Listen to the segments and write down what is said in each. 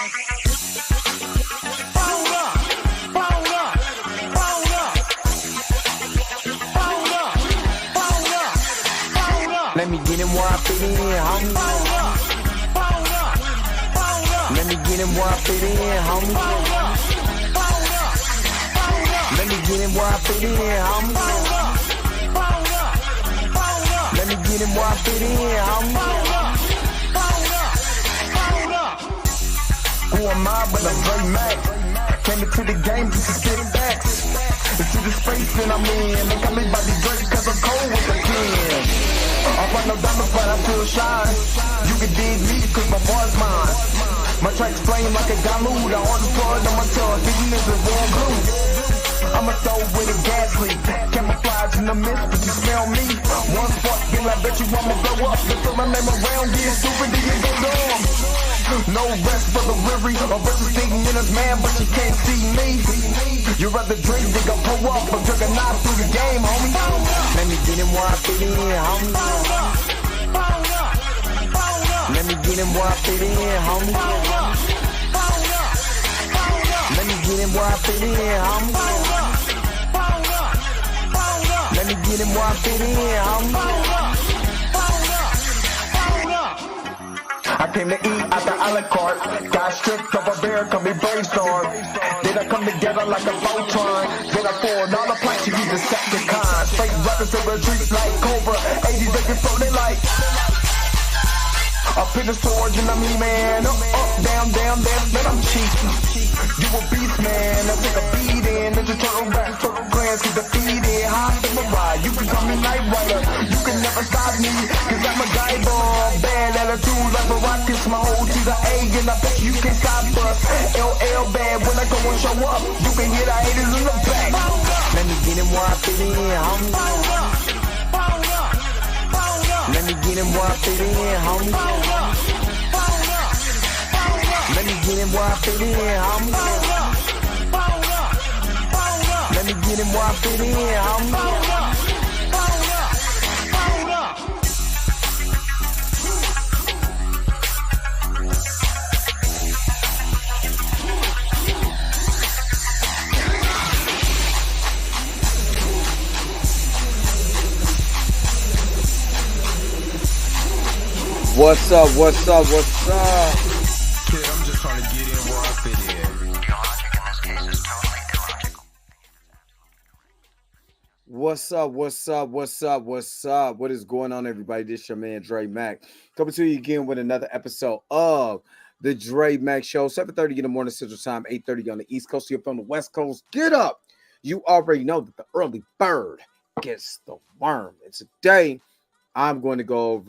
Let me get him where I fit in, homie. Let me get him where I fit in, homie. Let me get him where I fit in, homie. Let me get him where I fit in, homie. Who am I but I'm Dre Mac? Came into the game just to spit facts. Into the space that I'm in. They call me Bobby Drake cause I'm cold with the pen. I run no diamonds but I still shine. You can dig me cause my bar's mine. My tracks flame like a Dalude. I order blood on my tongue. Thinking this is warm glue. I'ma throw with a gas leak. Camouflage in the mist but you smell me. One spark and I bet you I'ma blow up. Just throw my name around. Get stupid then you go dumb. No rest for the weary. A versus thinking in his man but you can't see me. You rather drink than go pull up. I'm drinking knife through the game, homie. Let me get him where I fit in, homie. Let me get him where I fit in, homie. Let me get him where I fit in, homie. Let me get him where I fit in, homie. I came to eat at the a la carte. Got stripped of a bear, call me brainstorm. Then I come together like a Voltron. Then I pour all the planks, you use a Decepticon. Straight rappers in retreat like Cobra. 80s they can float, they like up in the swords and I'm man. Up, down, then I'm cheap. You a beast, man. I take a beat in. Ninja turtle rap, turtle clans get defeated. High samurai, you can call me Night Rider. You can never stop me, cause I'm a guy bomb. Bad attitude like a rocket, my whole to the A, and I bet you can stop us. LL bad when I go and show up. You can hear the haters in the back. Let me get him where I fit in, homie. Let me get him where I fit in, homie. Let me get him where I fit in, homie. Let me get him where I fit in, homie. What's up, what's up, what's up? Kid, I'm just trying to get in where I fit in. Your logic in this case is totally illogical. What's up, what's up, what's up, what's up? What is going on, everybody? This your man, Dre Mac. Coming to you again with another episode of the Dre Mac Show. 7:30 in the morning Central Time, 8:30 on the East Coast. You're from the West Coast. Get up. You already know that the early bird gets the worm. And today, I'm going to go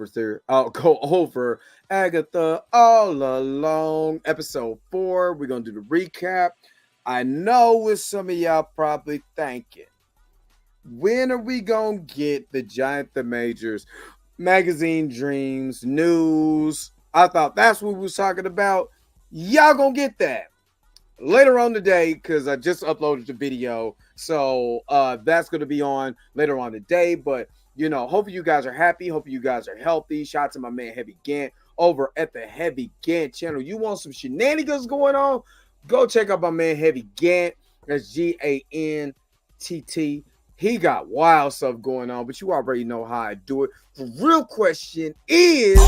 over Agatha All Alone, episode 4. We're going to do the recap. I know what some of y'all probably thinking. When are we going to get the Jonathan Majors magazine dreams, news? I thought that's what we was talking about. Y'all going to get that later on today because I just uploaded the video. So that's going to be on later on today. But you know, hopefully you guys are happy. Hope you guys are healthy. Shout out to my man Heavy Gant over at the Heavy Gant channel. You want some shenanigans going on? Go check out my man Heavy Gant. That's Gantt. He got wild stuff going on, but you already know how I do it. The real question is,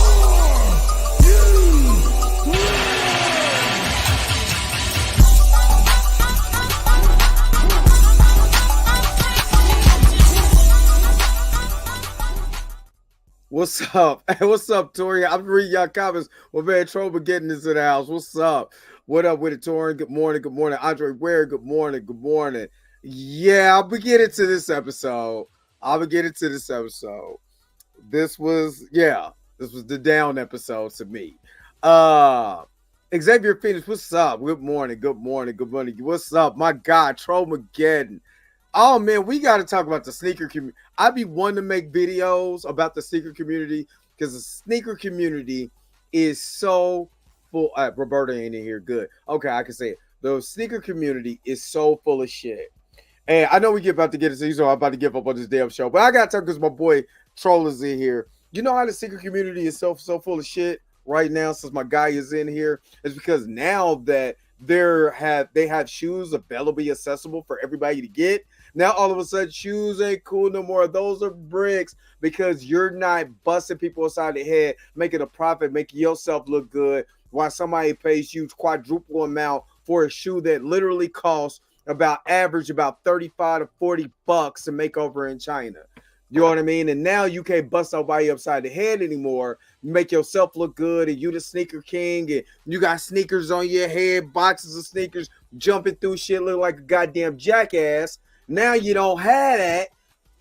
what's up? Hey, what's up, Tori? I'm reading y'all comments. Well, man, Trouble getting into the house. What's up? What up with it, Tori? Good morning. Good morning. Andre Ware, good morning. Good morning. Yeah, I'll be getting to this episode. This was the down episode to me. Xavier Phoenix, what's up? Good morning. Good morning. Good morning. What's up? My God, Trollmageddon. Oh, man, we got to talk about the sneaker community. I be wanting to make videos about the sneaker community because the sneaker community is so full. Roberta ain't in here. Good. Okay, I can say it. The sneaker community is so full of shit. And I know we get about to get into it, so I'm about to give up on this damn show. But I got to talk because my boy Troll is in here. You know how the sneaker community is so full of shit? right now since my guy is in here is because now that they have shoes available, accessible for everybody to get. Now all of a sudden shoes ain't cool no more. Those are bricks because you're not busting people inside the head, making a profit, making yourself look good while somebody pays you quadruple amount for a shoe that literally costs about 35 to 40 bucks to make over in China. You know what I mean? And now you can't bust nobody upside the head anymore. You make yourself look good, and you the sneaker king, and you got sneakers on your head, boxes of sneakers, jumping through shit, look like a goddamn jackass. Now you don't have that,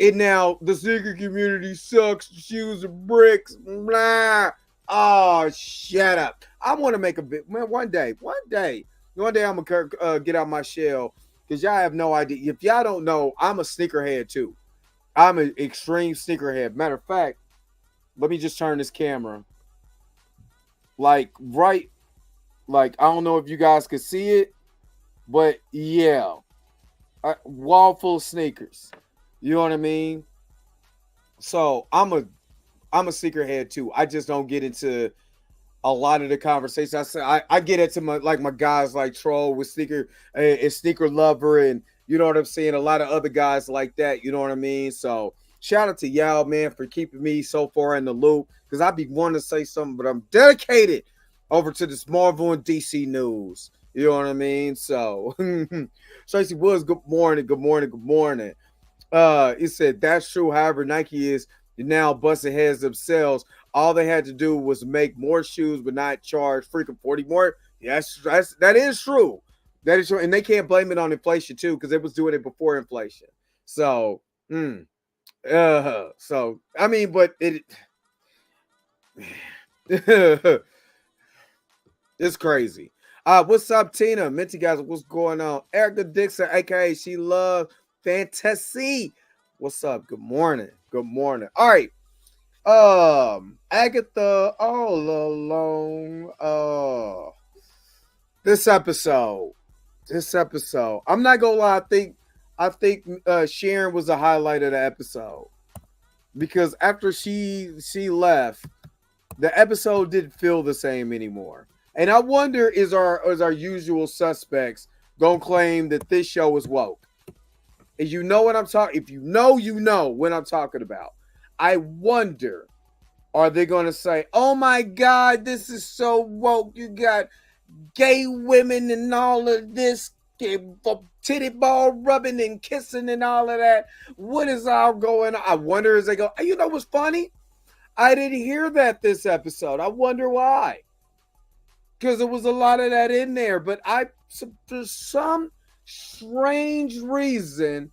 and now the sneaker community sucks. The shoes are bricks. Blah. Oh, shut up! I want to make a bit. Man, one day, I'm gonna get out my shell because y'all have no idea. If y'all don't know, I'm a sneakerhead too. I'm an extreme sneakerhead. Matter of fact, let me just turn this camera. I don't know if you guys can see it, but yeah, wall full of sneakers. You know what I mean? So I'm a sneakerhead too. I just don't get into a lot of the conversations. I get into my guys like Troll with sneaker lover, and you know what I'm saying, a lot of other guys like that. You know what I mean? So shout out to y'all, man, for keeping me so far in the loop because I be wanting to say something, but I'm dedicated over to this Marvel and DC news. You know what I mean? So Tracy Woods, good morning. He said that's true. However, Nike is now busting heads themselves. All they had to do was make more shoes, but not charge freaking 40 more. Yes, that is true. That is true. And they can't blame it on inflation too, because they was doing it before inflation. So, so I mean, but it it's crazy. What's up, Tina? Minty guys, what's going on? Erica Dixon, aka She Love Fantasy. What's up? Good morning. All right. Agatha all alone. This episode. I'm not gonna lie, I think Sharon was the highlight of the episode. Because after she left, the episode didn't feel the same anymore. And I wonder is our usual suspects gonna claim that this show is woke? And you know what I'm talking. If you know what I'm talking about. I wonder, are they gonna say, "Oh my God, this is so woke. You got gay women and all of this titty ball rubbing and kissing and all of that. What is all going on?" I wonder as they go, you know what's funny? I didn't hear that this episode. I wonder why. Because there was a lot of that in there. But for some strange reason,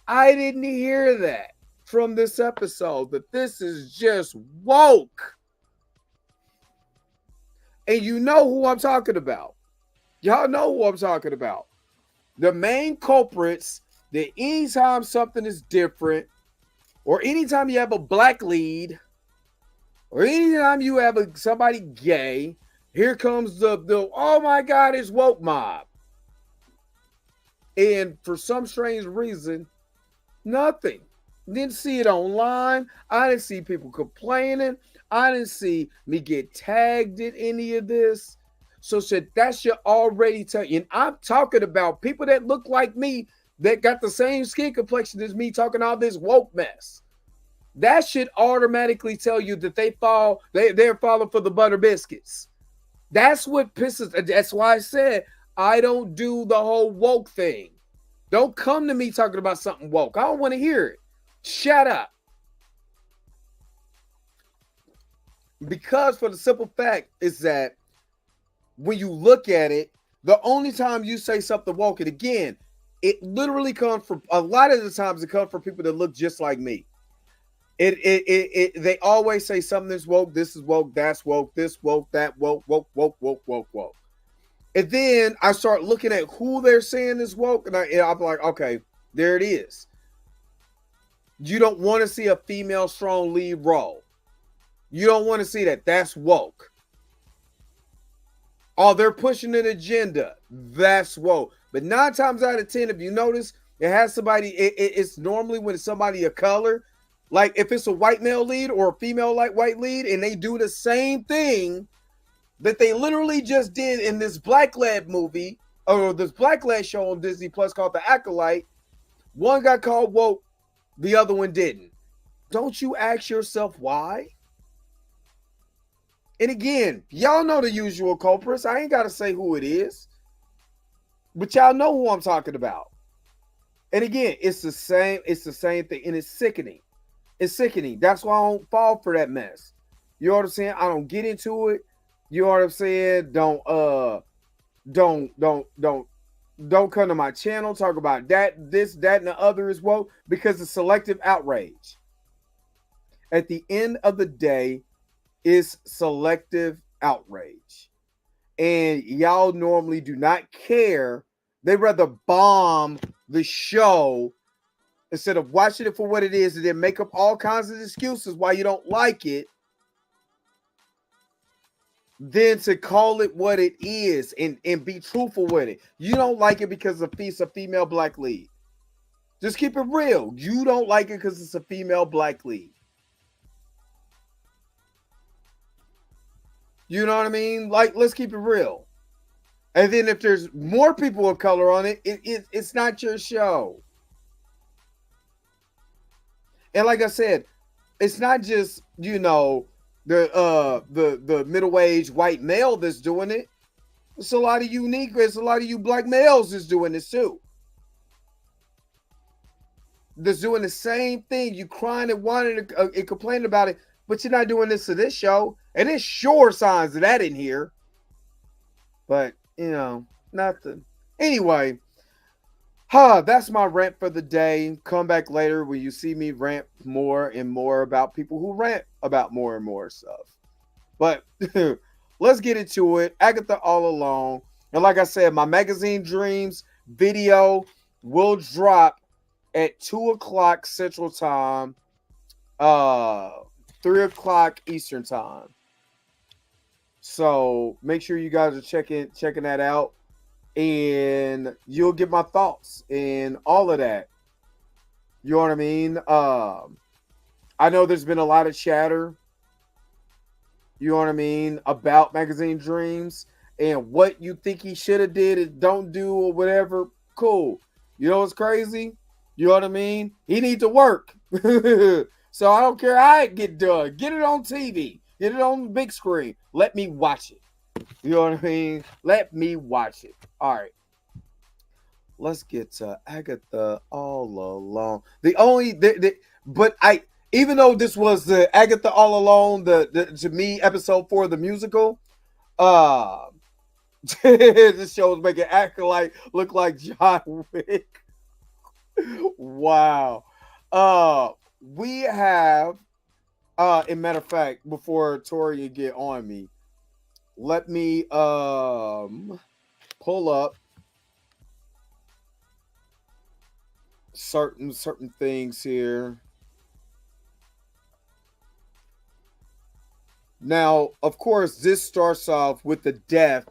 I didn't hear that from this episode. That this is just woke. And you know who I'm talking about. Y'all know who I'm talking about. The main culprits that anytime something is different, or anytime you have a black lead, or anytime you have somebody gay, here comes the oh my God, it's woke mob. And for some strange reason, nothing. Didn't see it online. I didn't see people complaining. I didn't see me get tagged in any of this. So said that should already tell you. And I'm talking about people that look like me that got the same skin complexion as me talking all this woke mess. That should automatically tell you that they're falling for the butter biscuits. That's what pisses. That's why I said I don't do the whole woke thing. Don't come to me talking about something woke. I don't want to hear it. Shut up. Because for the simple fact is that when you look at it, the only time you say something woke, and again, it literally comes from a lot of the times it comes from people that look just like me. They always say something is woke, this is woke, that's woke, this woke, that woke. And then I start looking at who they're saying is woke, and I'm like, okay, there it is. You don't want to see a female strong lead role. You don't want to see that. That's woke. Oh, they're pushing an agenda. That's woke. But 9 times out of 10, if you notice, it has somebody, it's normally when it's somebody of color. Like if it's a white male lead or a female like white lead and they do the same thing, that they literally just did in this black-led movie, or this black-led show on Disney Plus called The Acolyte. One got called woke, the other one didn't. Don't you ask yourself why? And again, y'all know the usual culprits. I ain't got to say who it is. But y'all know who I'm talking about. And again, it's the same thing. And it's sickening. It's sickening. That's why I don't fall for that mess. You know what I'm saying? I don't get into it. You know what I'm saying? Don't come to my channel, talk about that, this, that, and the other as well, because it's selective outrage. At the end of the day, it's selective outrage. And y'all normally do not care. They rather bomb the show instead of watching it for what it is and then make up all kinds of excuses why you don't like it, than to call it what it is and be truthful with it. You don't like it because it's a female black lead. Just keep it real. You don't like it because it's a female black lead. You know what I mean? Like, let's keep it real. And then if there's more people of color on it, it's not your show. And like I said, it's not just, you know, the middle-aged white male that's doing it. It's a lot of it's a lot of you black males that's doing this too. That's doing the same thing. You crying and whining and complaining about it, but you're not doing this to this show. And there's sure signs of that in here. But, you know, nothing. Anyway, that's my rant for the day. Come back later when you see me rant more and more about people who rant about more and more stuff. But let's get into it. Agatha all along. And like I said, my Magazine Dreams video will drop at 2 o'clock Central Time, 3 o'clock Eastern Time. So make sure you guys are checking that out, and you'll get my thoughts and all of that. You know what I mean? I know there's been a lot of chatter, you know what I mean, about Magazine Dreams and what you think he should have did and don't do or whatever. Cool. You know what's crazy? You know what I mean? He needs to work. So I don't care how it get done. Get it on TV. Get it on the big screen. Let me watch it. You know what I mean? Let me watch it. All right. Let's get to Agatha all along. Even though this was the Agatha all alone, to me, episode 4 of the musical, this show is making Acolyte look like John Wick. Wow. We have, in matter of fact, before Tori get on me, let me pull up certain things here. Now, of course, this starts off with the death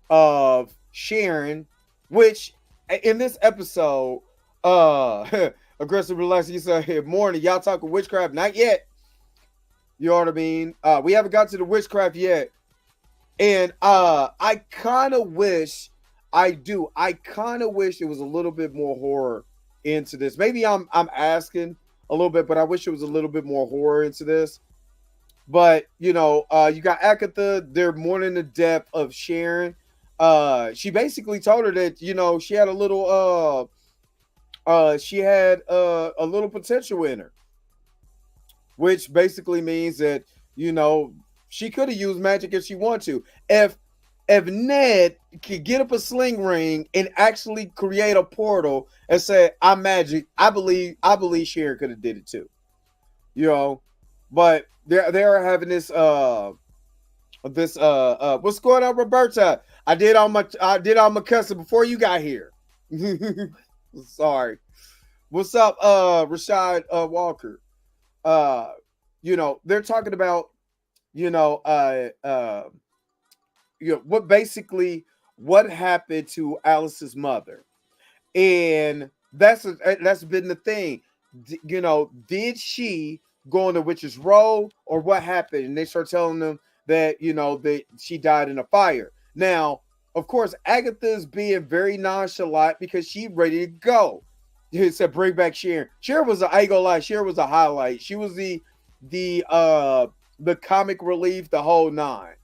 of Sharon, which in this episode, aggressive relaxing, you said, morning, y'all talking witchcraft? Not yet. You know what I mean? We haven't got to the witchcraft yet. And I kind of wish there was a little bit more horror into this. Maybe I'm asking a little bit, but I wish there was a little bit more horror into this. But, you know, you got Agatha, they're mourning the death of Sharon. She basically told her that, you know, she had a little potential in her, which basically means that, you know, she could have used magic if she wanted to. If Ned could get up a sling ring and actually create a portal and say, I'm magic, I believe Sharon could have did it too. You know, but they're having this what's going on, Roberta? I did all my cussing before you got here. Sorry. What's up, Rashad Walker? You know, they're talking about, what happened to Alice's mother. And that's been the thing. You know, did she go on the witch's roll or what happened? And they start telling them that, you know, that she died in a fire. Now, of course, Agatha is being very nonchalant because she ready to go. He said, "Bring back Sharon." Sharon was I ain't gonna lie, Sharon was a highlight. She was the comic relief, the whole nine.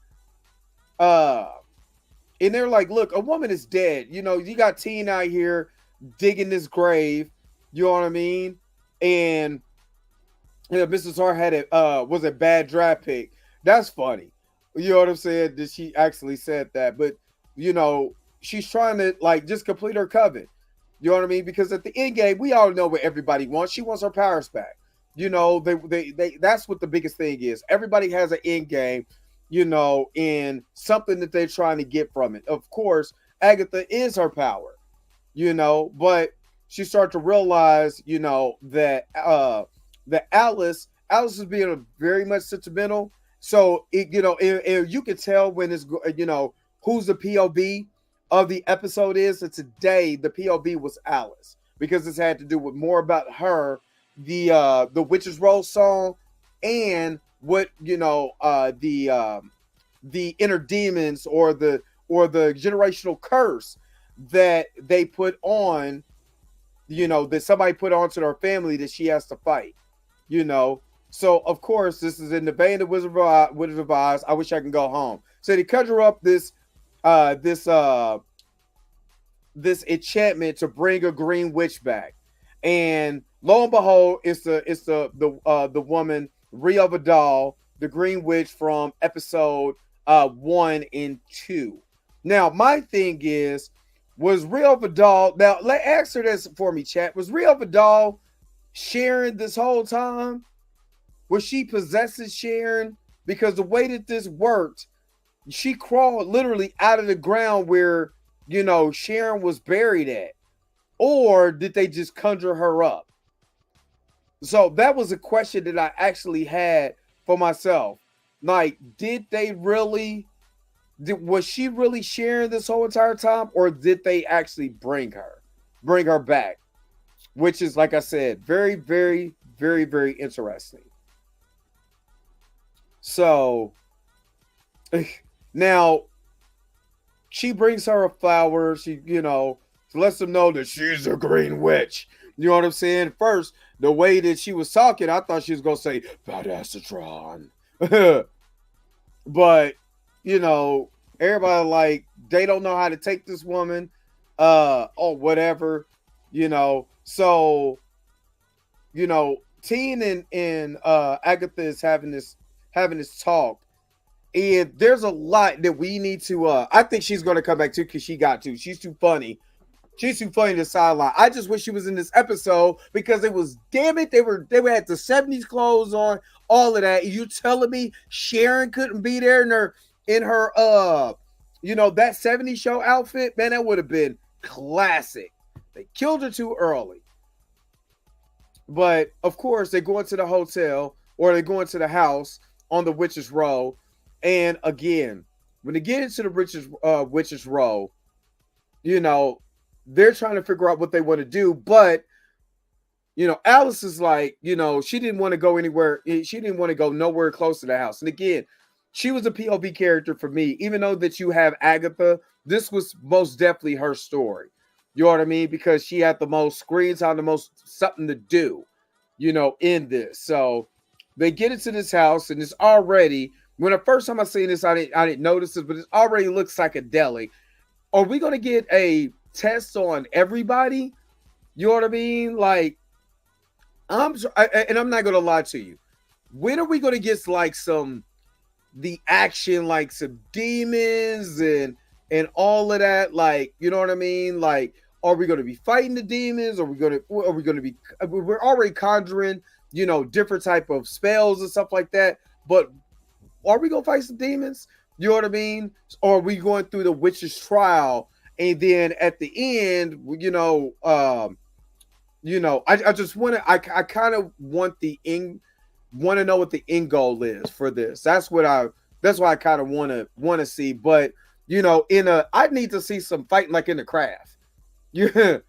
And they're like, "Look, a woman is dead. You know, you got Teen out here digging this grave. You know what I mean?" And Mrs. Hart had it was a bad draft pick. That's funny. You know what I'm saying? That she actually said that, but you know, she's trying to like just complete her coven. You know what I mean? Because at the end game, we all know what everybody wants. She wants her powers back. You know, they that's what the biggest thing is. Everybody has an end game, you know, in something that they're trying to get from it. Of course, Agatha is her power, you know, but she started to realize, you know, that that Alice is being very much sentimental. So it, you know, you can tell when it's, you know, who's the POV of the episode is. And today the POV was Alice because this had to do with more about her, the Witch's Rose song, and what, you know, the inner demons or the generational curse that they put on, you know, that somebody put onto her family that she has to fight, you know. So of course this is in the vein of Wizard of Oz. I wish I can go home. So they conjure up this enchantment to bring a green witch back, and lo and behold, it's the woman Ria Vidal, the Green Witch from episode 1 and 2. Now my thing is, was Ria Vidal, now answer this for me, chat. Was Ria Vidal Sharon this whole time? Was she possessing Sharon? Because the way that this worked, she crawled literally out of the ground where, you know, Sharon was buried at. Or did they just conjure her up? So that was a question that I actually had for myself. Like, was she really Sharon this whole entire time? Or did they actually bring her back? Which is, like I said, very, very, very, very interesting. So now she brings her a flower. She, you know, lets them know that she's a green witch. You know what I'm saying? First, the way that she was talking, I thought she was going to say, Vadasatron. But, you know, everybody like, they don't know how to take this woman or whatever, you know. So, you know, Teen and Agatha is having this talk, and there's a lot that we need to I think she's going to come back too, because she's too funny to sideline. I just wish she was in this episode, because it was, damn it, they had the 70s clothes on, all of that. You telling me Sharon couldn't be there in her you know, that 70s show outfit? Man, that would have been classic. They killed her too early. But of course they go into the hotel, or they go into the house on the Witch's Row. And again, when they get into the Witch's Row, you know, they're trying to figure out what they want to do. But, you know, Alice is like, you know, she didn't want to go anywhere. She didn't want to go nowhere close to the house. And again, she was a POV character for me. Even though that you have Agatha, this was most definitely her story. You know what I mean? Because she had the most screen time, the most something to do, you know, in this. So they get into this house, and it's already, when the first time I seen this, I didn't notice this, but it already looks psychedelic. Are we going to get a test on everybody? You know what I mean? Like, I'm not going to lie to you. When are we going to get like the action, like some demons and all of that? Like, you know what I mean? Like, are we going to be fighting the demons? Are we going to be, we're already conjuring, you know, different type of spells and stuff like that. But are we going to fight some demons? You know what I mean? Or are we going through the witch's trial? And then at the end, you know, I just want to, I kind of want to know what the end goal is for this. That's why I kind of want to see. But, you know, I need to see some fighting like in the Craft. Yeah.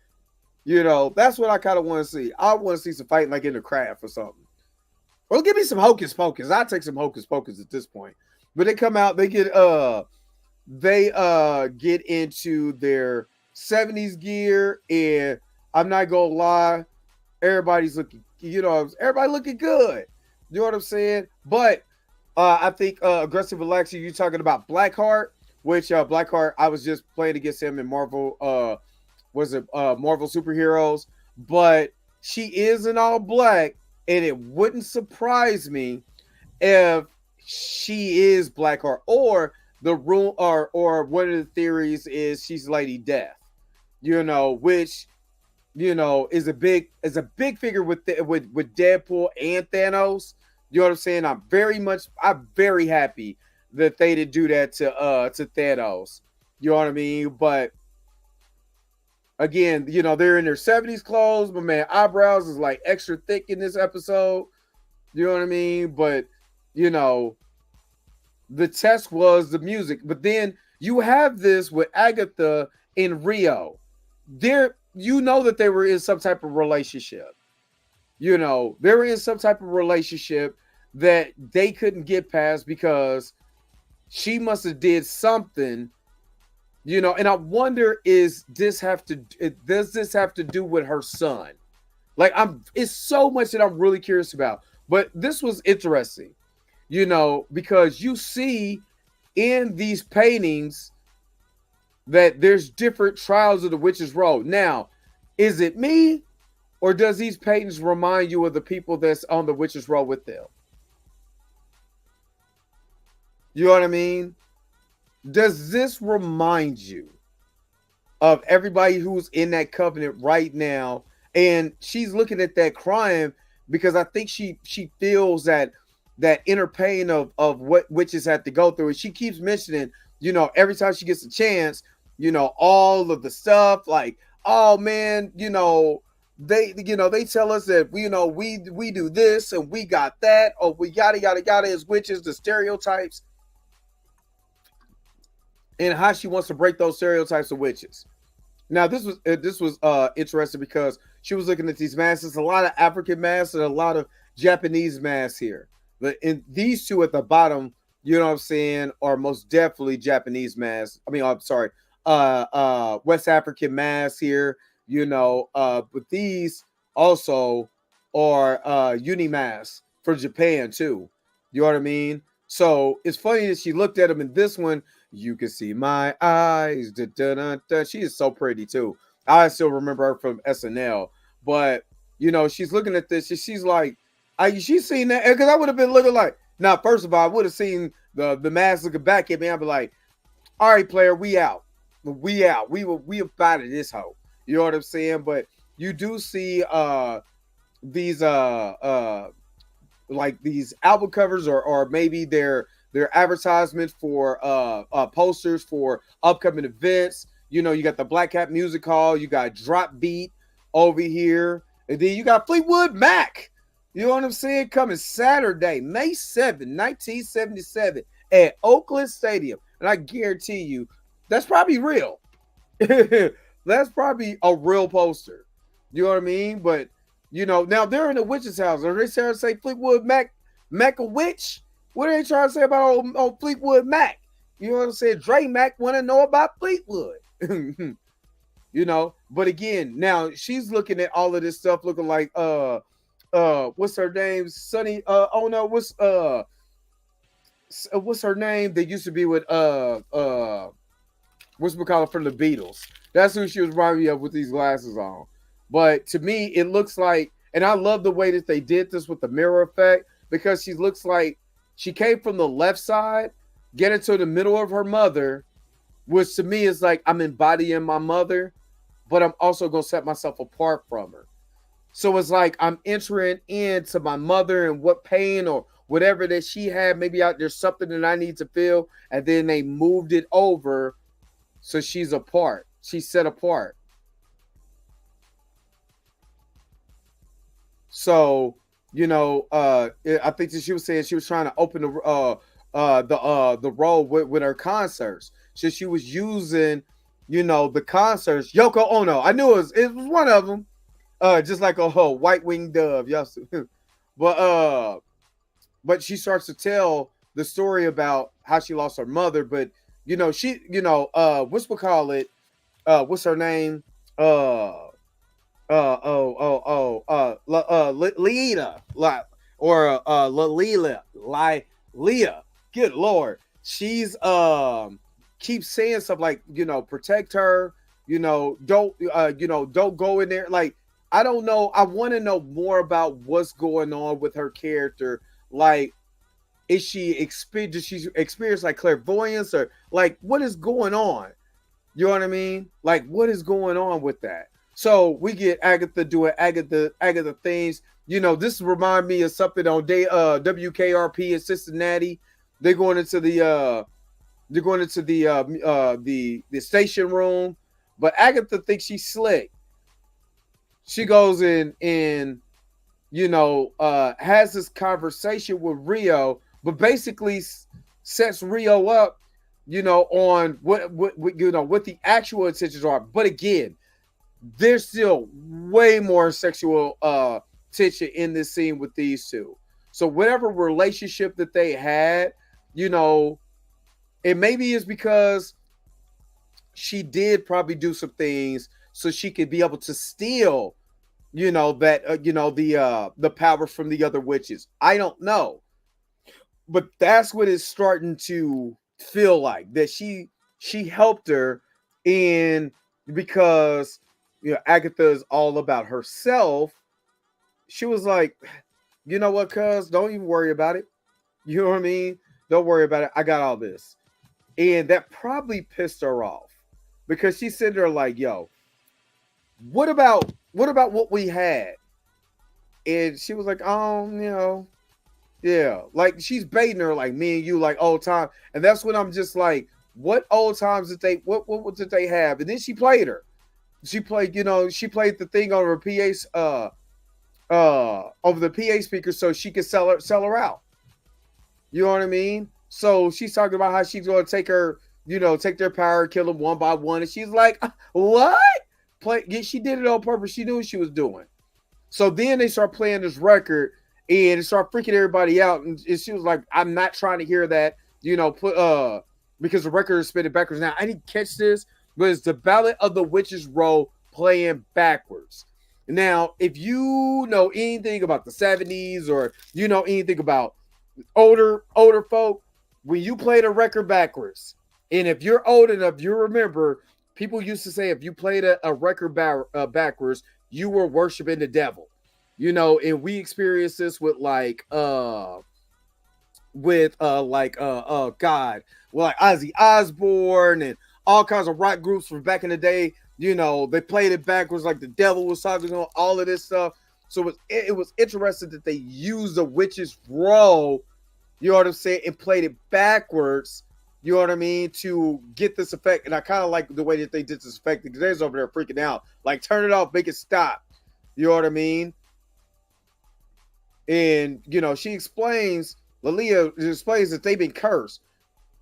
You know, that's what I kind of want to see. I want to see some fighting like in the Craft or something. Or give me some hocus pocus. I'll take some hocus pocus at this point. But they come out, they get into their 70s gear, and I'm not gonna lie, everybody's looking, everybody looking good. You know what I'm saying? But I think Aggressive Alexa, you're talking about Blackheart, which Blackheart, I was just playing against him in Marvel, Marvel Superheroes, but she is in all black, and it wouldn't surprise me if she is Blackheart, or the room, or one of the theories is she's Lady Death, which is a big figure with Deadpool and Thanos. You know what I'm saying? I'm very happy that they did do that to Thanos. You know what I mean? But again, they're in their 70s clothes, but man, eyebrows is like extra thick in this episode. You know what I mean? But the test was the music. But then you have this with Agatha and Rio. That they were in some type of relationship. They were in some type of relationship that they couldn't get past because she must have did something, and I wonder, does this have to do with her son? Like, it's so much that I'm really curious about. But this was interesting, because you see in these paintings that there's different trials of the witch's road. Now, is it me, or does these paintings remind you of the people that's on the witch's road with them? You know what I mean? Does this remind you of everybody who's in that covenant right now? And she's looking at that crying because I think she feels that inner pain of what witches have to go through. And she keeps mentioning, every time she gets a chance, all of the stuff like, oh man, they tell us that we do this and we got that, or we yada as witches, the stereotypes, and how she wants to break those stereotypes of witches. Now this was interesting because she was looking at these masks, a lot of African masks and a lot of Japanese masks here. And these two at the bottom, you know what I'm saying, are most definitely Japanese masks. I mean, I'm sorry, West African masks here, but these also are uni masks for Japan too. You know what I mean? So it's funny that she looked at them in this one. You can see my eyes. Da, da, da, da. She is so pretty too. I still remember her from SNL. But she's looking at this. She's like, she's seen that, because I would have been looking like. Now, first of all, I would have seen the mask looking back at me. I'd be like, all right, player, we out. We about it, this hoe. You know what I'm saying? But you do see these like these album covers, or maybe their advertisements for posters for upcoming events. You got the Black Cat Music Hall, you got Drop Beat over here, and then you got Fleetwood Mac. You know what I'm saying? Coming Saturday, May 7th, 1977 at Oakland Stadium. And I guarantee you, that's probably real. That's probably a real poster. You know what I mean? But, now they're in the witch's house. Are they trying to say Fleetwood Mac a witch? What are they trying to say about old Fleetwood Mac? You know what I'm saying? Dre Mac want to know about Fleetwood. But again, now she's looking at all of this stuff looking like, what's her name? Sunny, what's her name? They used to be with, what's McCullough from the Beatles. That's who she was reminding me of with these glasses on. But to me, it looks like, and I love the way that they did this with the mirror effect, because she looks like she came from the left side, get into the middle of her mother, which to me is like, I'm embodying my mother, but I'm also going to set myself apart from her. So it's like I'm entering into my mother and what pain or whatever that she had. Maybe there's something that I need to feel. And then they moved it over. So she's apart. She's set apart. So, I think that she was saying she was trying to open the role with her concerts. So she was using, the concerts. Yoko Ono. I knew it was one of them. Just like a white winged dove. Yes. But she starts to tell, the story about how she lost her mother, but she, what's we call it? What's her name? Leah, like, or Leah. Good Lord, she's keeps saying stuff like, protect her. Don't go in there. Like, I don't know. I want to know more about what's going on with her character. Like, does she experience like clairvoyance, or like what is going on? You know what I mean? Like, what is going on with that? So we get Agatha doing Agatha things. This remind me of something on WKRP in Cincinnati. They're going into the the station room, but Agatha thinks she's slick. She goes in and has this conversation with Rio, but basically sets Rio up, on what the actual intentions are. But again, there's still way more sexual tension in this scene with these two. So whatever relationship that they had, it maybe is because she did probably do some things so she could be able to steal, the power from the other witches. I don't know, but that's what it's starting to feel like, that she helped her in, because Agatha is all about herself. She was like, you know what, cuz, don't even worry about it. You know what I mean? Don't worry about it. I got all this. And that probably pissed her off, because she's sitting there like, yo, what about what we had? And she was like, yeah. Like, she's baiting her like, me and you, like, old time. And that's when I'm just like, what old times did they, what did they have? And then she played her. She played the thing on her PA, over the PA speaker, so she could sell her out. You know what I mean? So she's talking about how she's going to take their power, kill them one by one. And she's like, what? She did it on purpose. She knew what she was doing. So then they start playing this record, and it started freaking everybody out. And she was like, I'm not trying to hear that, because the record is spinning backwards. Now, I didn't catch this, but it's the Ballad of the Witch's Row playing backwards. Now, if you know anything about the 70s, or anything about older folk, when you played a record backwards, and if you're old enough, you remember people used to say if you played a record backwards, you were worshiping the devil. And we experienced this with God, well, like Ozzy Osbourne and all kinds of rock groups from back in the day. They played it backwards, like the devil was talking on all of this stuff. So it was interesting that they used the Witch's Row, you know what I'm saying, and played it backwards, you know what I mean, to get this effect. And I kind of like the way that they did this effect, because they're over there freaking out. Like, turn it off, make it stop. You know what I mean? And, she explains, Leah explains that they've been cursed.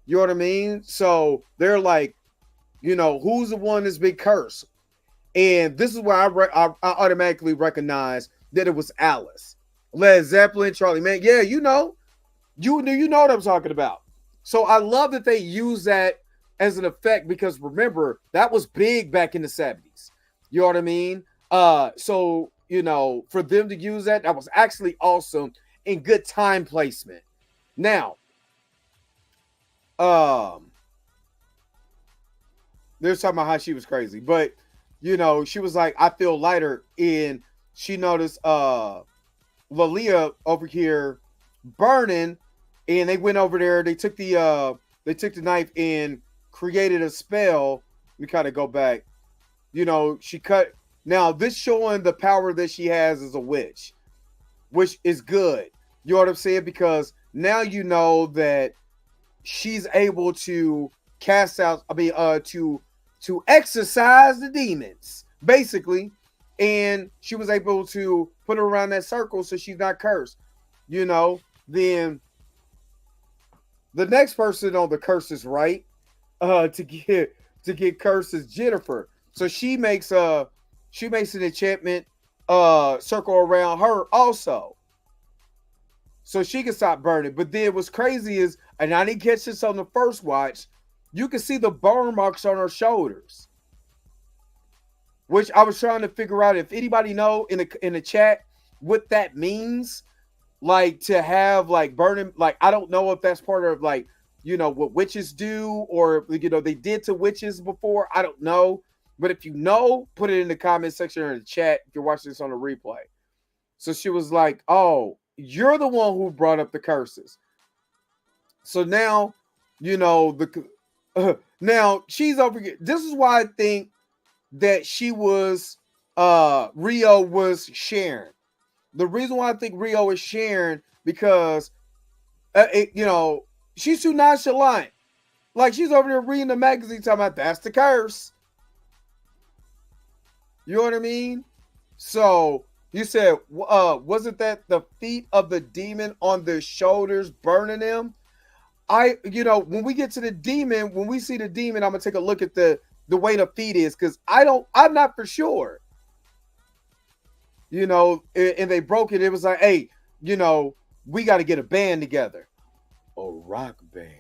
You know what I mean? So they're like, who's the one that's been cursed? And this is where I automatically recognize that it was Alice. Led Zeppelin, Charlie Manson. Yeah, you know what I'm talking about. So I love that they use that as an effect, because remember, that was big back in the 70s. You know what I mean? So, for them to use that was actually awesome and good time placement. Now, they're talking about how she was crazy, but she was like, I feel lighter, and she noticed Leah over here burning, and they went over there. They took the knife and created a spell. Let me kind of go back. She cut. Now this showing the power that she has as a witch, which is good. You know what I'm saying? Because now you know that she's able to cast out. To exorcise the demons, basically. And she was able to put her around that circle so she's not cursed. Then the next person on the curse is right to get cursed is Jennifer. So she makes an enchantment circle around her also, so she can stop burning. But then what's crazy is and I didn't catch this on the first watch, you can see the burn marks on her shoulders. Which I was trying to figure out if anybody know in the chat what that means. Like to have like burning, like I don't know if that's part of like, you know, what witches do, or you know, they did to witches before. I don't know. But if you know, put it in the comment section or in the chat if you're watching this on the replay. So she was like, "Oh, you're the one who brought up the curses." So now, you know, now she's over here. This is why I think that she was Rio was sharing. The reason why I think Rio is sharing because you know, she's too nonchalant. Like she's over there reading the magazine talking about that's the curse. You know what I mean? So you said, wasn't that the feet of the demon on their shoulders burning them? You know, when we get to the demon, when we see the demon, I'm gonna take a look at the way the feet is, because I'm not for sure. You know, and they broke it. It was like, hey, you know, we got to get a band together, a rock band.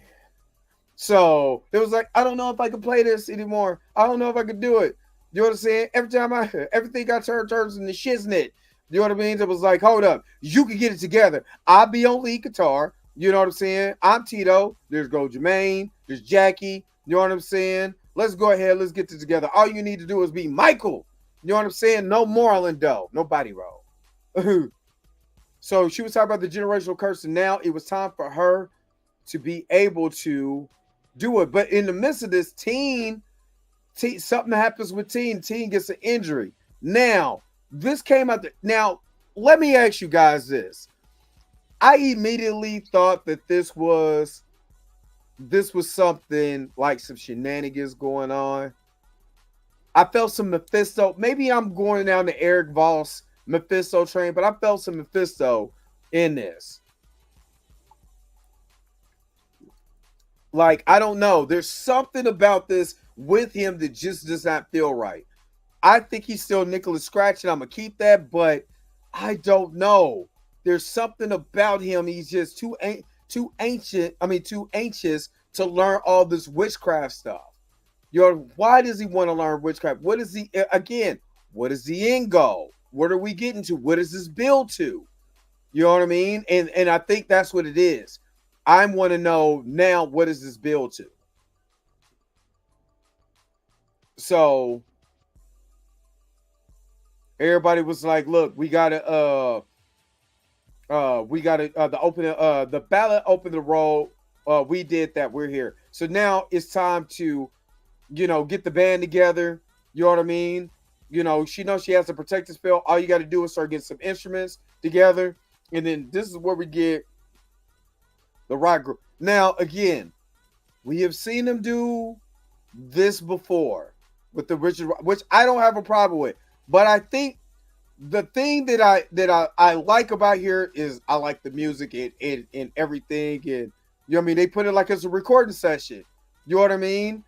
So it was like, I don't know if I can play this anymore. I don't know if I could do it. You know what I'm saying? Every time everything got turns into shiznit. You know what I mean? It was like, hold up, you can get it together. I'll be on lead guitar. You know what I'm saying? I'm Tito. There's Go Jermaine. There's Jackie. You know what I'm saying? Let's go ahead. Let's get it together. All you need to do is be Michael. You know what I'm saying? No Marlon Doe. No body roll. So she was talking about the generational curse, and now it was time for her to be able to do it. But in the midst of this, Teen, something happens with Teen. Teen gets an injury. Now, this came out. Now, let me ask you guys this. I immediately thought that this was something like some shenanigans going on. I felt some Mephisto. Maybe I'm going down the Eric Voss Mephisto train, but I felt some Mephisto in this. Like, I don't know. There's something about this with him that just does not feel right. I think he's still Nicholas Scratch, and I'm going to keep that, but I don't know. There's something about him. He's just too anxious to learn all this witchcraft stuff. Why does he want to learn witchcraft? What is the end goal? What are we getting to? What does this build to? You know what I mean? And I think that's what it is. I want to know now, what does this build to? So everybody was like, look, we gotta the ballot open the roll. We did that. We're here. So now it's time to, you know, get the band together. You know what I mean? You know, she knows she has a protective spell. All you got to do is start getting some instruments together. And then this is where we get the rock group. Now, again, we have seen them do this before with the Richard, which I don't have a problem with. But I think the thing that I like about here is I like the music and everything. And, you know what I mean? They put it like it's a recording session. You know what I mean?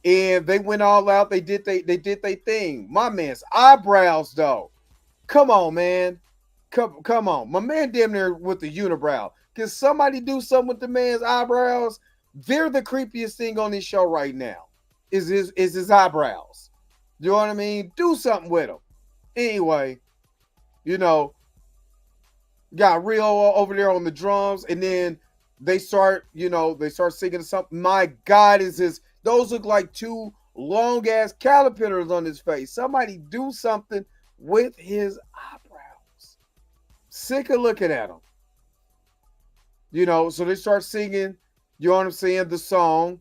And they went all out. They did their thing. My man's eyebrows, though. Come on, man. Come on. My man damn near with the unibrow. Can somebody do something with the man's eyebrows? They're the creepiest thing on this show right now. Is his eyebrows. You know what I mean? Do something with them. Anyway, you know, got Rio over there on the drums, and then they start singing something. My God, those look like two long ass caterpillars on his face. Somebody do something with his eyebrows. Sick of looking at him. You know, so they start singing, you know what I'm saying, the song.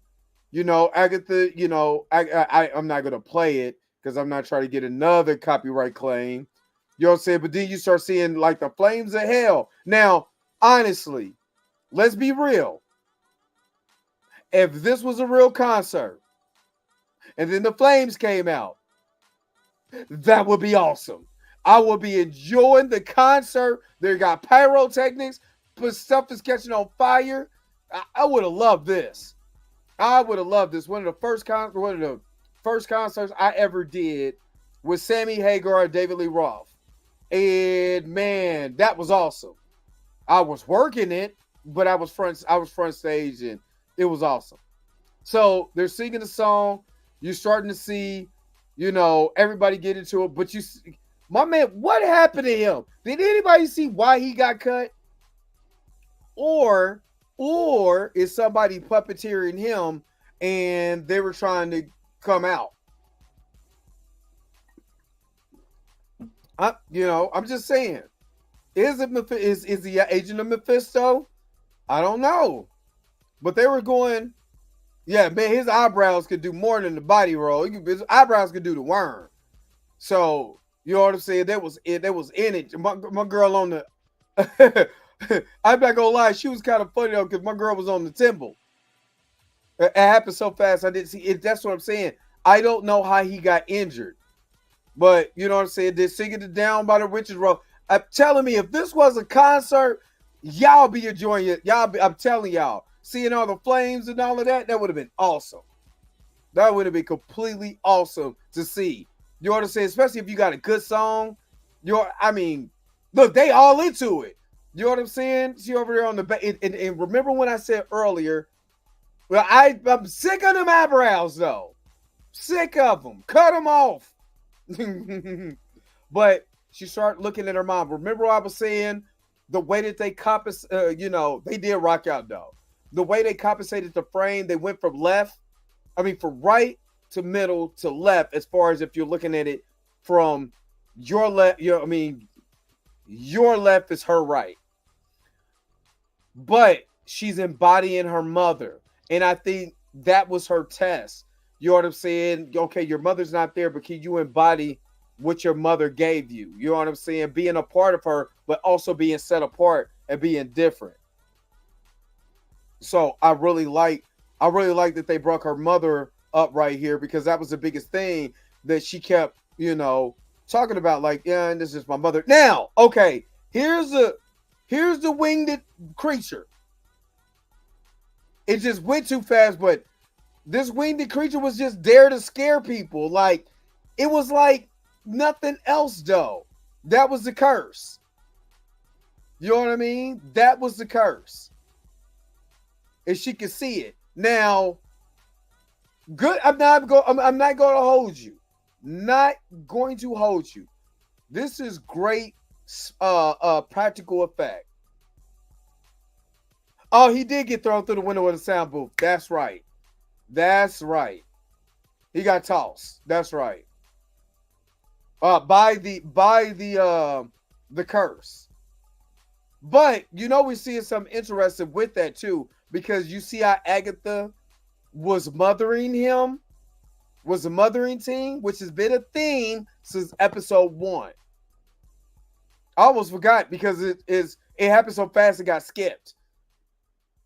You know, Agatha, you know, I'm not going to play it because I'm not trying to get another copyright claim. You know what I'm saying? But then you start seeing like the flames of hell. Now, honestly, let's be real. If this was a real concert and then the flames came out, that would be awesome. I would be enjoying the concert. They got pyrotechnics, but stuff is catching on fire. I would have loved this. I would have loved this. One of the first concerts I ever did was Sammy Hagar and David Lee Roth. And man, that was awesome. I was working it. but I was front stage, and it was awesome. So they're singing the song. You're starting to see, everybody get into it. But my man, what happened to him? Did anybody see why he got cut? Or is somebody puppeteering him and they were trying to come out? I'm just saying. Is the agent of Mephisto? I don't know. But they were going, yeah, man, his eyebrows could do more than the body roll. His eyebrows could do the worm. So, you know what I'm saying? That was it. That was in it. My girl on the I'm not gonna lie, she was kind of funny though, because my girl was on the temple. It happened so fast, I didn't see it. That's what I'm saying. I don't know how he got injured. But you know what I'm saying? They're singing it down by the Witches Row. I'm telling me, if this was a concert, y'all be enjoying it. I'm telling y'all, seeing all the flames and all of that, that would have been awesome. That would have been completely awesome to see. You know what I'm saying? Especially if you got a good song. Look, they all into it. You know what I'm saying? She over there on the back. And remember when I said earlier, well, I'm sick of them eyebrows, though. Sick of them. Cut them off. But she started looking at her mom. Remember what I was saying? The way that they they did rock out, though. The way they compensated the frame, they went from right to middle to left, as far as if you're looking at it from your left. Your left is her right. But she's embodying her mother. And I think that was her test. You know what I'm saying? Okay, your mother's not there, but can you embody what your mother gave you? You know what I'm saying? Being a part of her, but also being set apart and being different. So I really like that they brought her mother up right here, because that was the biggest thing that she kept, talking about. Like, yeah, and this is my mother. Now, okay, here's the winged creature. It just went too fast, but this winged creature was just there to scare people. Like, it was like nothing else, though. That was the curse. You know what I mean? That was the curse. And she could see it. Now, good. I'm not going to hold you. Not going to hold you. This is great practical effect. Oh, he did get thrown through the window of the sound booth. That's right. That's right. He got tossed. That's right. By the curse. But we're seeing something interesting with that too, because you see how Agatha was mothering him, was a mothering team, which has been a theme since episode 1. I almost forgot because it happened so fast it got skipped.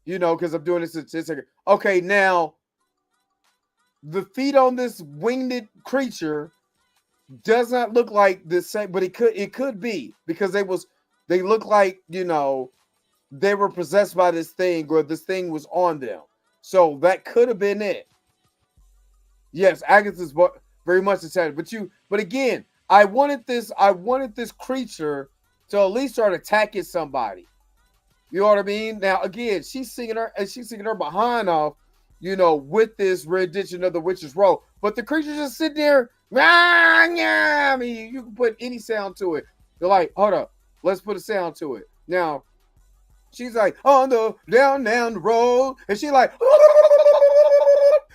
Because I'm doing this. Okay, now the feet on this winged creature does not look like the same, but it could be, because they look like, they were possessed by this thing, or this thing was on them. So that could have been it. Yes, Agatha's very much excited. But again, I wanted this creature to at least start attacking somebody. You know what I mean? Now, again, she's singing her behind off, with this rendition of the Witch's Row. But the creature's just sitting there. I mean, you can put any sound to it. They're like, hold up, let's put a sound to it. Now, she's like, on the down the road. And she's like,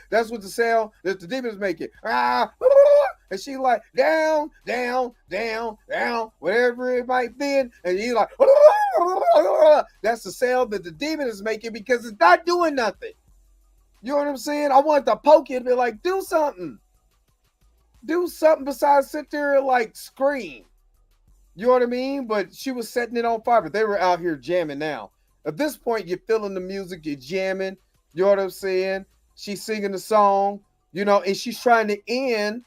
that's what the sound that the demons make it. And she like, down, whatever it might be. And he's like, that's the sound that the demon is making, because it's not doing nothing. You know what I'm saying? I want to poke it and be like, do something. Do something besides sit there and like scream. You know what I mean? But she was setting it on fire. But they were out here jamming now. At this point, you're feeling the music, you're jamming. You know what I'm saying? She's singing the song, and she's trying to end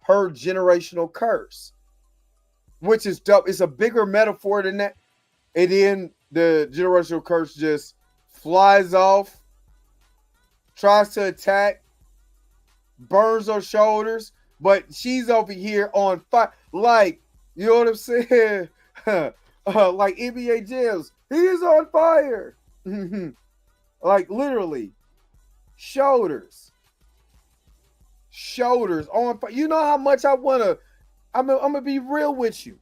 her generational curse, which is dope. It's a bigger metaphor than that. And then the generational curse just flies off, tries to attack, burns her shoulders, but she's over here on fire. Like, you know what I'm saying? Like NBA Jams, he's on fire. Like literally, shoulders on. You know how much I wanna. I'm gonna be real with you.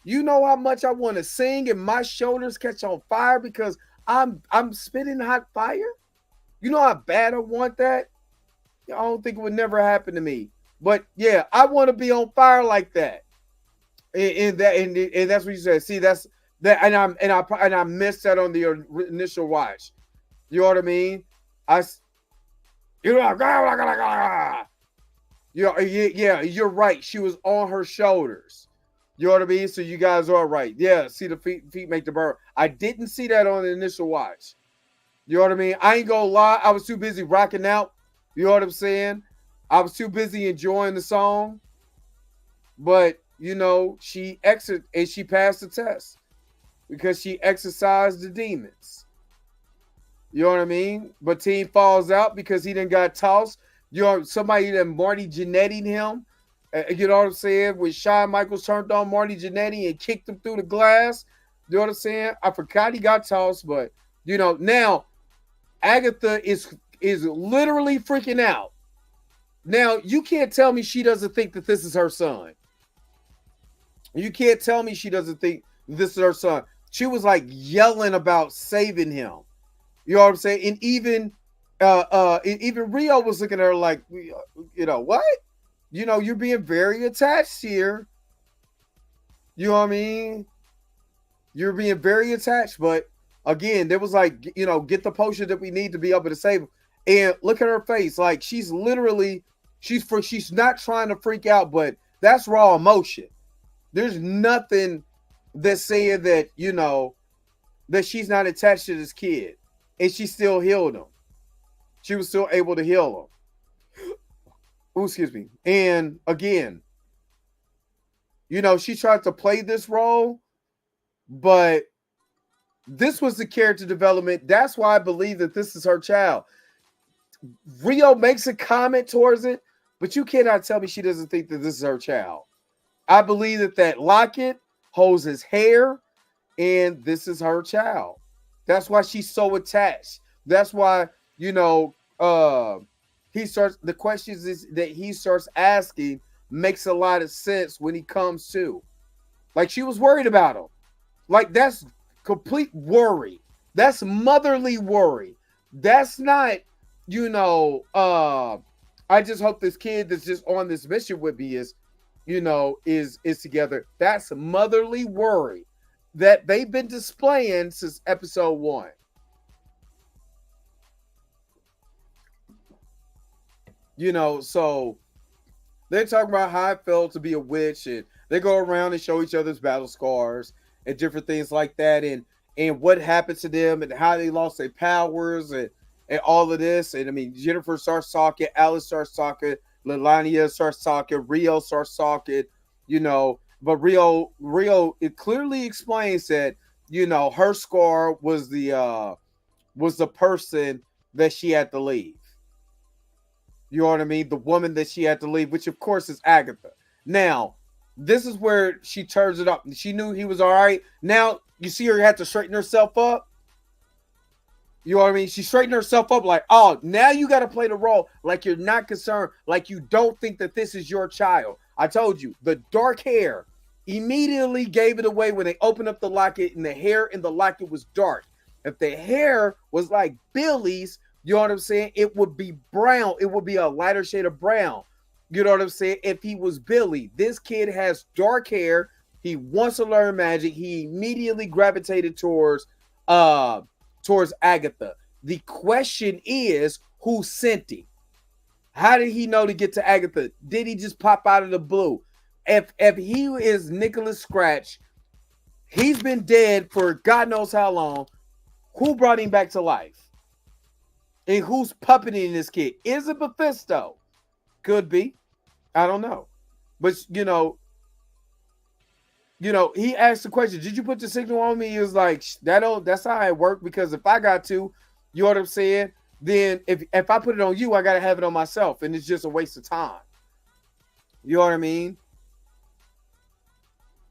You know how much I want to sing and my shoulders catch on fire because I'm spitting hot fire. You know how bad I want that. I don't think it would never happen to me. But yeah, I want to be on fire like that. And that's what you said. See, that's that, and I missed that on the initial watch. You know what I mean? Yeah, you're right. She was on her shoulders. You know what I mean? So you guys are right. Yeah, see the feet make the bird. I didn't see that on the initial watch. You know what I mean? I ain't gonna lie. I was too busy rocking out. You know what I'm saying? I was too busy enjoying the song. But, you know, she passed the test because she exorcised the demons. You know what I mean? But Team falls out because he done got tossed. You know, somebody that Marty Jannetty'd him. You know what I'm saying? When Shawn Michaels turned on Marty Jannetty and kicked him through the glass. You know what I'm saying? I forgot he got tossed, but, you know, now Agatha is literally freaking out. Now, you can't tell me she doesn't think that this is her son. You can't tell me she doesn't think this is her son. She was like yelling about saving him. You know what I'm saying? And even Rio was looking at her like, you know, what? You know, you're being very attached here. You know what I mean? You're being very attached, but again, there was like, you know, get the potion that we need to be able to save him. And look at her face. Like she's literally, she's not trying to freak out, but that's raw emotion. There's nothing that's saying that, you know, that she's not attached to this kid. And she still healed him. She was still able to heal him. Oh, excuse me. And again, you know, she tried to play this role, but this was the character development. That's why I believe that this is her child. Rio makes a comment towards it, but you cannot tell me she doesn't think that this is her child. I believe that locket holds his hair, and this is her child. That's why she's so attached. That's why, you know, the questions that he starts asking makes a lot of sense when he comes to. Like she was worried about him. Like that's complete worry. That's motherly worry. That's not, you know, I just hope this kid that's just on this mission with me is together. That's motherly worry that they've been displaying since episode 1. You know, so they're talking about how it felt to be a witch, and they go around and show each other's battle scars and different things like that, and what happened to them and how they lost their powers and all of this. And I mean, Jennifer starts talking, Alice starts talking, Lelania starts talking, Rio starts talking, you know, but Rio, it clearly explains that, you know, her scar was the person that she had to leave. You know what I mean? The woman that she had to leave, which of course is Agatha. Now, this is where she turns it up. She knew he was all right. Now, you see her had to straighten herself up. You know what I mean? She straightened herself up like, oh, now you got to play the role like you're not concerned, like you don't think that this is your child. I told you, the dark hair immediately gave it away when they opened up the locket and the hair in the locket was dark. If the hair was like Billy's, you know what I'm saying? It would be brown. It would be a lighter shade of brown. You know what I'm saying? If he was Billy, this kid has dark hair. He wants to learn magic. He immediately gravitated towards Agatha. The question is, who sent him? How did he know to get to Agatha? Did he just pop out of the blue? If he is Nicholas Scratch, he's been dead for God knows how long. Who brought him back to life? And who's puppeting this kid? Is it Mephisto? Could be. I don't know. But, you know, he asked the question, did you put the signal on me? He was like, that's how it worked, because if I got to, you know what I'm saying? Then if I put it on you, I got to have it on myself. And it's just a waste of time. You know what I mean?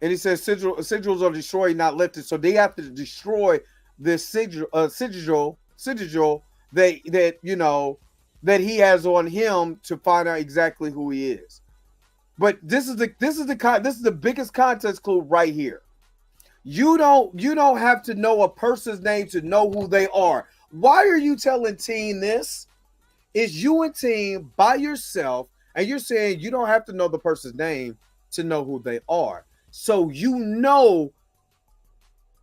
And he says signals are destroyed, not lifted. So they have to destroy this sigil that he has on him to find out exactly who he is. But this is the biggest context clue right here. You don't have to know a person's name to know who they are. Why are you telling Teen this? It's you and Teen by yourself, and you're saying you don't have to know the person's name to know who they are. So you know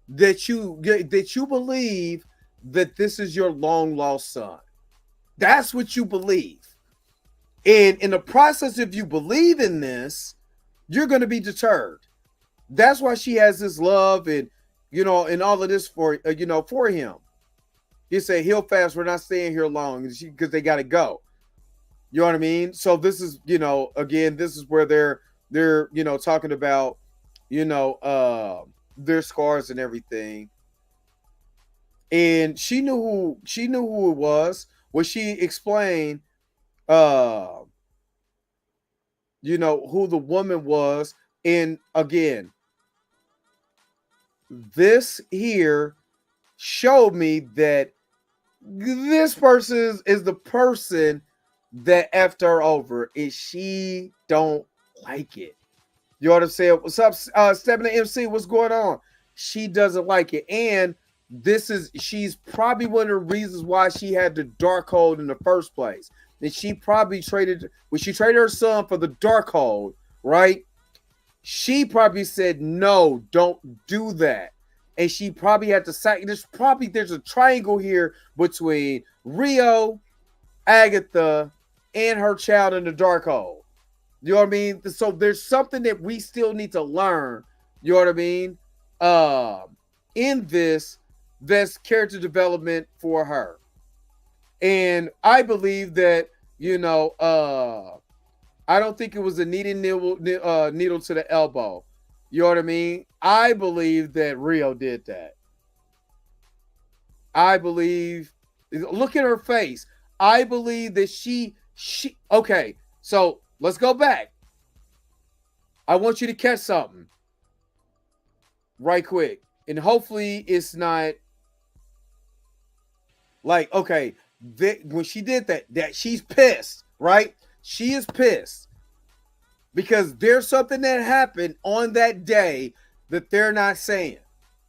that you believe that this is your long lost son. That's what you believe. And in the process of you believe in this, you're going to be deterred. That's why she has this love and and all of this for for him. You say he'll fast. We're not staying here long because they got to go. You know what I mean? So this is again, this is where they're talking about their scars and everything. And she knew who it was when she explained who the woman was. And again, this here showed me that this person is the person that effed her over, and she don't like it. You know what I'm saying? What's up, Stepping to MC? What's going on? She doesn't like it, and she's probably one of the reasons why she had the Darkhold in the first place. And she probably traded her son for the Darkhold, right? She probably said, no, don't do that. And she probably had to sack. There's a triangle here between Rio, Agatha, and her child in the Darkhold. You know what I mean? So there's something that we still need to learn. You know what I mean? In this character development for her. And I believe that, I don't think it was a needle to the elbow. You know what I mean? I believe that Rio did that. I believe, look at her face. I believe that she okay, so let's go back. I want you to catch something right quick. And hopefully it's not like, okay, when she did that she's pissed, right? She is pissed because there's something that happened on that day that they're not saying,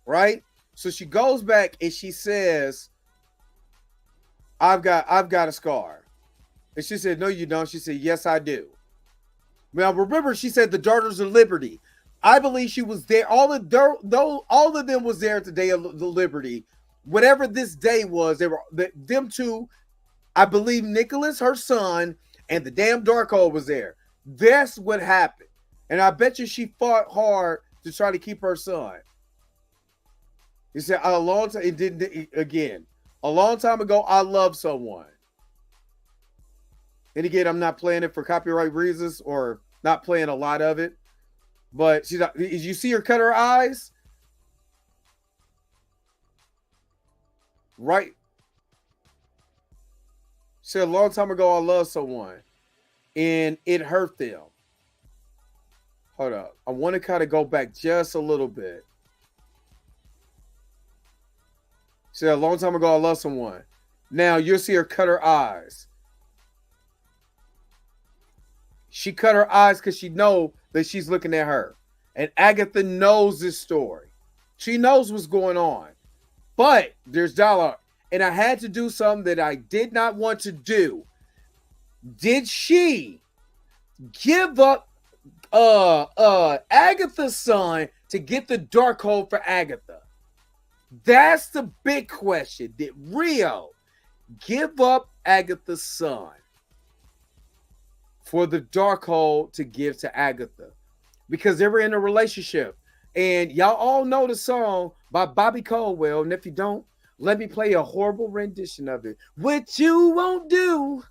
right? So she goes back and she says, I've got a scar. And she said, no, you don't. She said, yes, I do. Now, remember, she said the Daughters of Liberty. I believe she was there. All of them was there at the Day of the Liberty. Whatever this day was, them two, I believe Nicholas, her son, and the damn Darkhold was there. That's what happened. And I bet you she fought hard to try to keep her son. He said, a long time ago, I loved someone. And again, I'm not playing it for copyright reasons or not playing a lot of it. But she's not, did you see her cut her eyes? Right. She said, a long time ago, I loved someone. And it hurt them. Hold up. I want to kind of go back just a little bit. She said, a long time ago, I loved someone. Now, you'll see her cut her eyes. She cut her eyes because she knows that she's looking at her. And Agatha knows this story. She knows what's going on. But there's dialogue. And I had to do something that I did not want to do. Did she give up Agatha's son to get the Darkhold for Agatha? That's the big question. Did Rio give up Agatha's son for the Darkhold to give to Agatha? Because they were in a relationship. And y'all all know the song by Bobby Caldwell. And if you don't, let me play a horrible rendition of it. What you won't do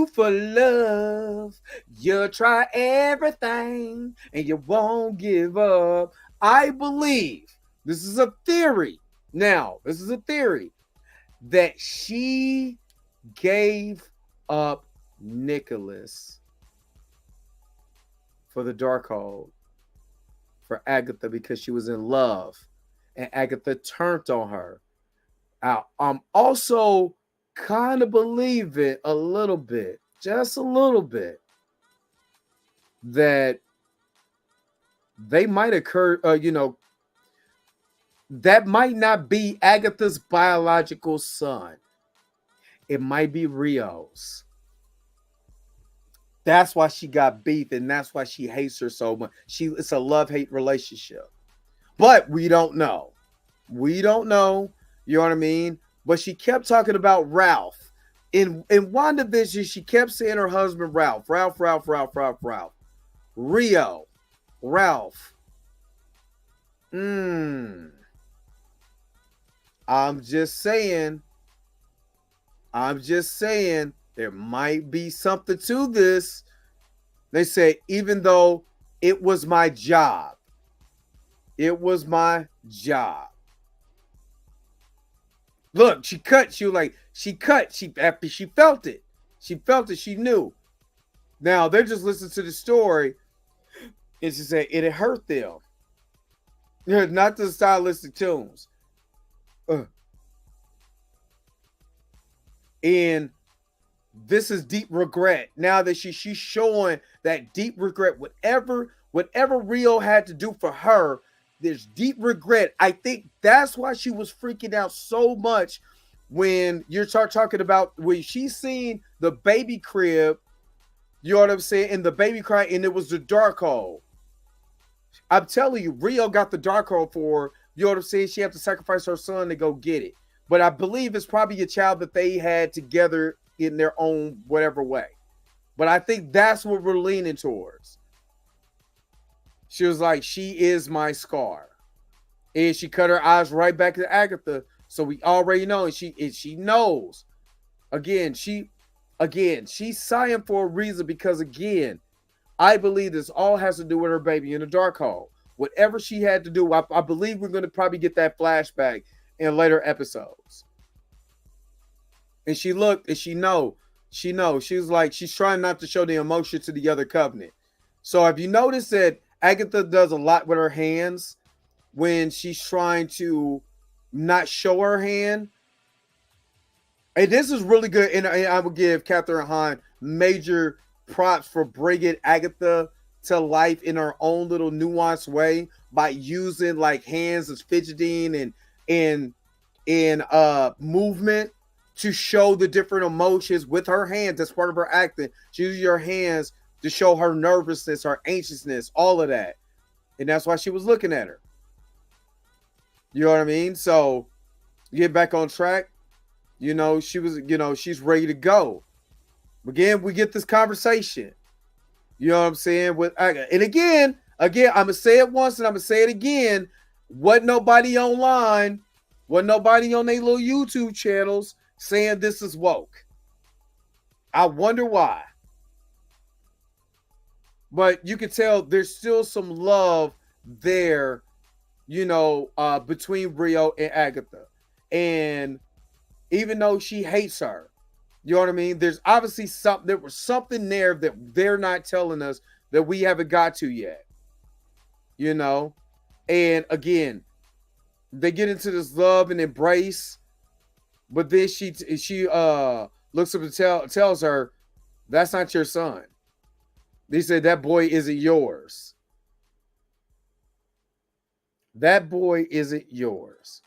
for love. You'll try everything and you won't give up. I believe, this is a theory. Now, this is a theory that she gave up Nicholas for the Darkhold for Agatha because she was in love. and Agatha turned on her. I'm also kind of believing a little bit, just a little bit, that they might occur, that might not be Agatha's biological son. It might be Rio's. That's why she got beef, and that's why she hates her so much. It's a love-hate relationship. But we don't know. We don't know. You know what I mean? But she kept talking about Ralph. In WandaVision, she kept saying her husband Ralph. Ralph. Rio. Ralph. I'm just saying. There might be something to this. They say, even though it was my job. It was my job. Look, she cut. After she felt it. She felt it. She knew. Now, they're just listening to the story. And she said, it hurt them. Not the stylistic tunes. And this is deep regret. Now that she's showing that deep regret, whatever Rio had to do for her, there's deep regret. I think that's why she was freaking out so much when you start talking about when she's seen the baby crib, you know what I'm saying, and the baby crying, and it was the dark hole. I'm telling you, Rio got the dark hole for her. You know what I'm saying? She had to sacrifice her son to go get it. But I believe it's probably a child that they had together in their own whatever way. But I think that's what we're leaning towards. She was like, she is my scar. And she cut her eyes right back to Agatha. So we already know. And she knows. Again, she's sighing for a reason because, again, I believe this all has to do with her baby in the dark hole. Whatever she had to do, I believe we're going to probably get that flashback in later episodes. And she looked and she knows. She was like, she's trying not to show the emotion to the other Covenant. So have you noticed that Agatha does a lot with her hands when she's trying to not show her hand? And this is really good. And I will give Catherine Hahn major props for bringing Agatha to life in her own little nuanced way by using like hands as fidgeting and movement to show the different emotions with her hands. That's part of her acting. She uses her hands to show her nervousness, her anxiousness, all of that. And that's why she was looking at her. You know what I mean? So get back on track. She's ready to go. Again, we get this conversation. You know what I'm saying? And again, I'm going to say it once and I'm going to say it again. Wasn't nobody online, wasn't nobody on their little YouTube channels saying this is woke. I wonder why. But you can tell there's still some love there, between Rio and Agatha. And even though she hates her, you know what I mean? There's obviously there was something there that they're not telling us that we haven't got to yet. And again, they get into this love and embrace, but then she looks up and tells her, that's not your son. They said that boy isn't yours. That boy isn't yours.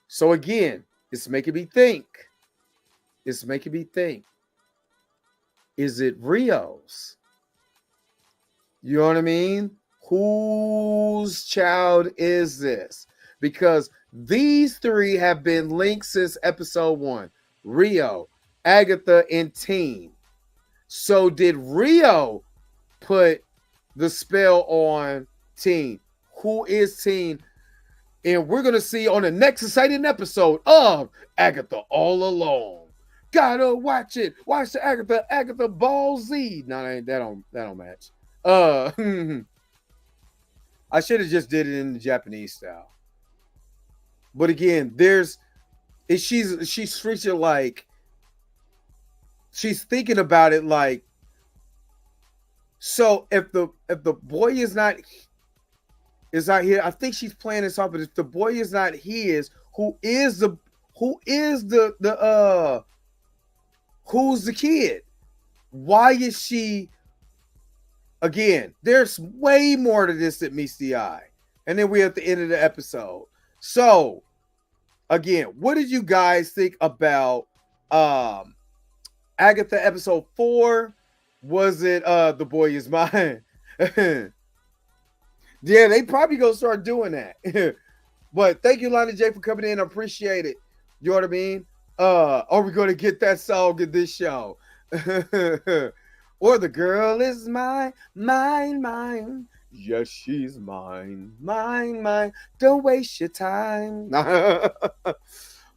So again, it's making me think. Is it Rio's? You know what I mean? Whose child is this? Because these three have been linked since episode 1. Rio, Agatha, and Teen. So did Rio put the spell on Teen? Who is Teen? And we're going to see on the next exciting episode of Agatha All Alone. Gotta watch it. Watch the Agatha Ball Z. No, that don't match. I should have just did it in the Japanese style. But again, she's freaking like, she's thinking about it like, so if the boy is not, is not here. I think she's playing this off, but if the boy is not his, who's the kid? Why is she? Again, there's way more to this that meets the eye. And then we're at the end of the episode. So, again, what did you guys think about Agatha episode 4? Was it The Boy Is Mine? Yeah, they probably gonna start doing that. But thank you, Lonnie J, for coming in. I appreciate it. You know what I mean? Are we gonna get that song in this show? Or the girl is mine, mine, mine. Yes, she's mine, mine, mine. Don't waste your time.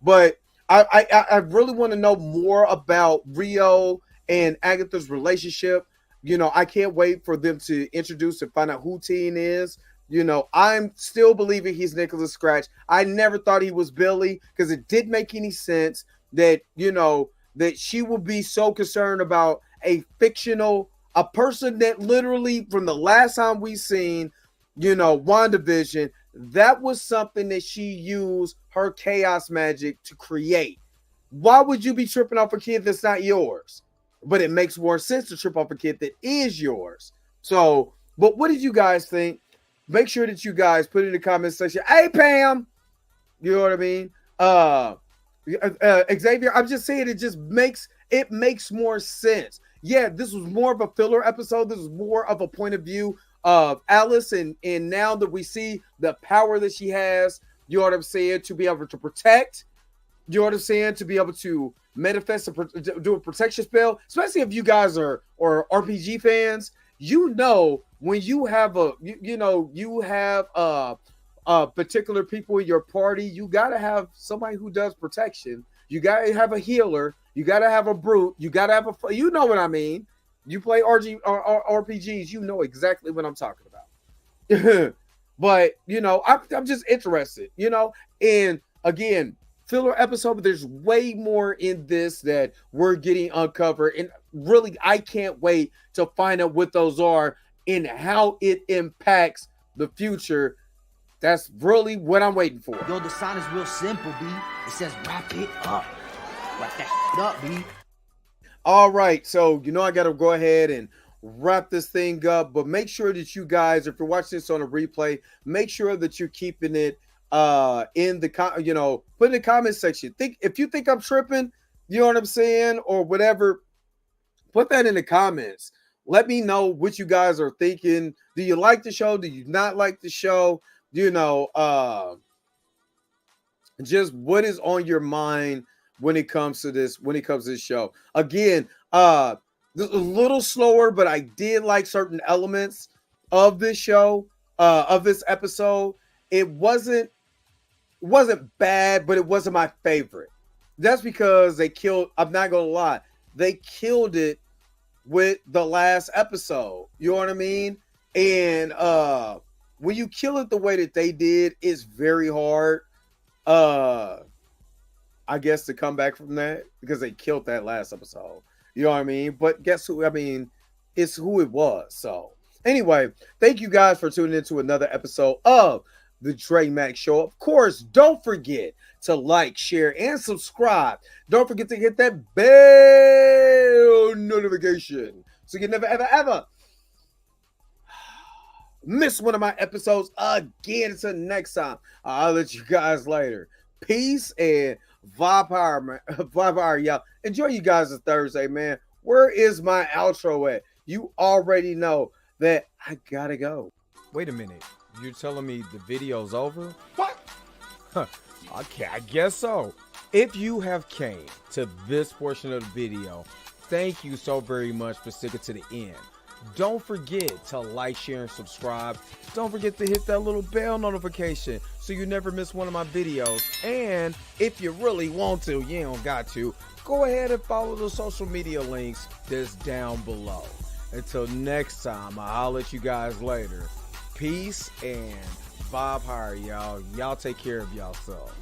But I really want to know more about Rio and Agatha's relationship. You know, I can't wait for them to introduce and find out who Teen is. You know, I'm still believing he's Nicholas Scratch. I never thought he was Billy because it didn't make any sense that, you know, that she would be so concerned about a person that literally from the last time we seen, you know, WandaVision, that was something that she used her chaos magic to create. Why would you be tripping off a kid that's not yours? But it makes more sense to trip off a kid that is yours. So, but what did you guys think? Make sure that you guys put it in the comment section. Hey, Pam. You know what I mean? Xavier, I'm just saying it makes more sense. Yeah, this was more of a filler episode. This was more of a point of view of Alice. And now that we see the power that she has, you know what I'm saying, to be able to protect, you know what I'm saying, to be able to manifest, do a protection spell, especially if you guys are RPG fans. You know, when you have particular people in your party, you got to have somebody who does protection. You got to have a healer. You got to have a brute. You got to have you know what I mean. You play RPGs, you know exactly what I'm talking about. But, you know, I'm just interested, you know, and again, filler episode, but there's way more in this that we're getting uncovered. And really, I can't wait to find out what those are and how it impacts the future. That's really what I'm waiting for. Yo, the sign is real simple, B. It says wrap it up. Wrap that up, B. All right, so you know I got to go ahead and wrap this thing up, but make sure that you guys, if you're watching this on a replay, make sure that you're keeping it in the you know, put in the comment section. If you think I'm tripping, you know what I'm saying, or whatever, put that in the comments. Let me know what you guys are thinking. Do you like the show? Do you not like the show? You know, just what is on your mind when it comes to this show. Again, a little slower, but I did like certain elements of this show, of this episode. It wasn't bad, but it wasn't my favorite. That's because I'm not gonna lie, they killed it with the last episode. You know what I mean? And when you kill it the way that they did, it's very hard, I guess, to come back from that, because they killed that last episode. You know what I mean? But guess who? I mean, it's who it was. So anyway, thank you guys for tuning into another episode of the Dre Max Show. Of course, don't forget to like, share, and subscribe. Don't forget to hit that bell notification so you never, ever, ever miss one of my episodes again. Until next time, I'll let you guys later. Peace and vibe power, man. Vibe power, y'all. Enjoy you guys a Thursday, man. Where is my outro at? You already know that I gotta go. Wait a minute. You're telling me the video's over? What? Okay, I guess so. If you have came to this portion of the video, thank you so very much for sticking to the end. Don't forget to like, share, and subscribe. Don't forget to hit that little bell notification so you never miss one of my videos. And if you really want to, you don't got to, go ahead and follow the social media links that's down below. Until next time, I'll let you guys later. Peace and vibe higher, y'all. Y'all take care of yourself.